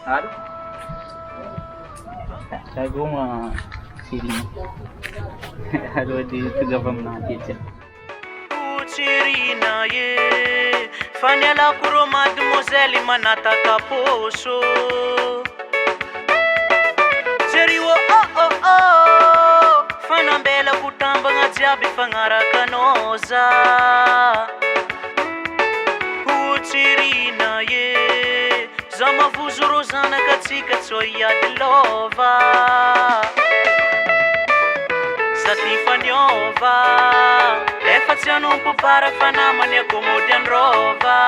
Allô? Sagoma siri. Allô di government teacher. Utsirina ye fanyala kuro mademoiselle manataka poso Seriwo oh fanambela kutamba ngajabi fangaraka noza Utsirina ye zama vuzurozana katsika tsoya delova Satifaniova Efaziano un po' para fanamani accomodian rova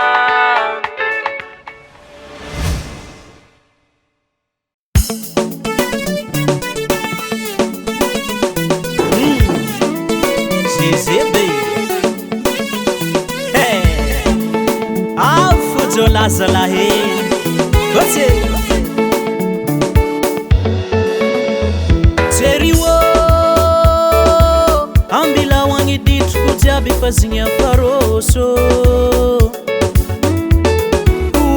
Zebe Hey Afujo lazala he Gote Seriwo Ambila wangi ditu kujabi fazinya faroso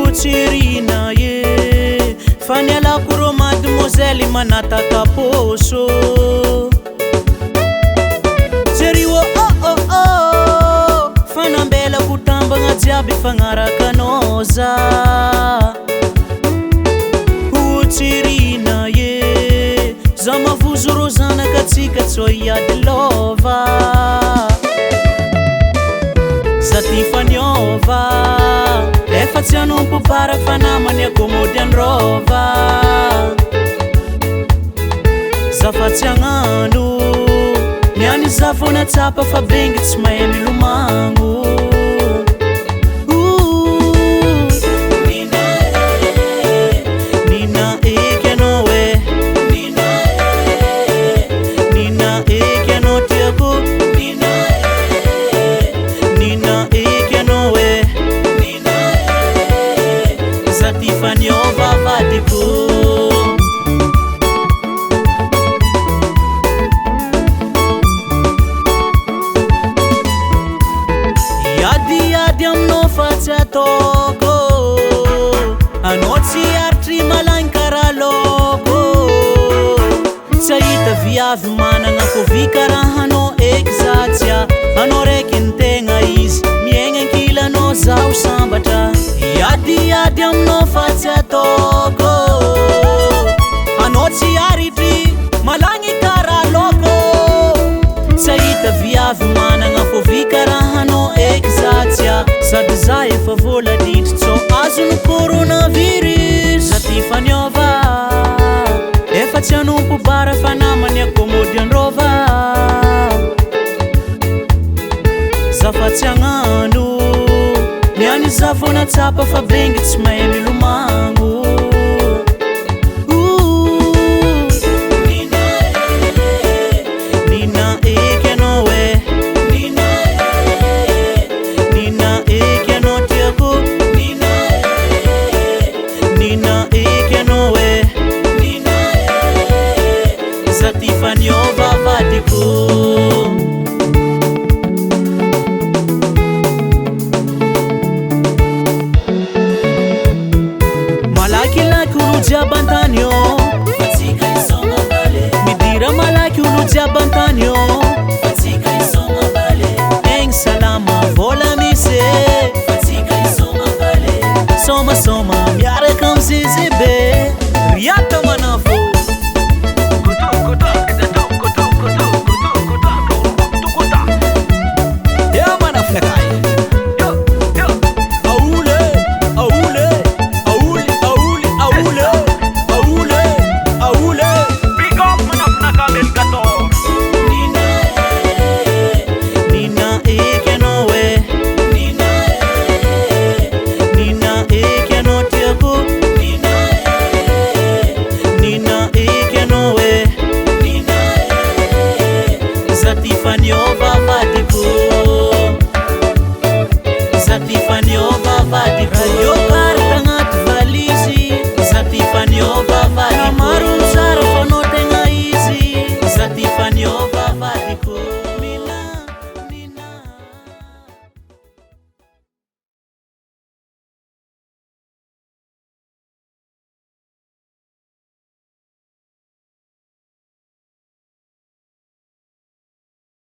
Utsirina ye Fanyala kuro mademoiselle manataka poso Seriwo oh Fanambela kutamba ngajabi fangaraka noza Utsirina ye Zama vuzurozana katsika tsoya delova Satifaniova Efaziano un po' para fanamani accomodian rova Zafatsiangano Niani zafona tsapa fa bengi tsy mahay milomango Toko Anotsi artri malankara loko Saita viavy manana kovikarahano exatia Ano reky ntegna izy miegna ankilano zaho sambatra Yadi aminao fatsy atoko Anotsi aritry malagny kara loko Saita viavy manana kovikarahano exatia Sady za efa vola ditry tso azony coronavirus Satifaniova Efatsy anompo bara fanamani accomodian rova Zafatsy agnano Niani zavona tsapa fa bengi tsy mahay milomango Satifaniova vadiko Malakilaky olo jiaby antany io Fatsika isoma bale Midira malaky olo jiaby antany io Fatsika isoma bale Egny salama vola misy Fatsika isoma bale Soma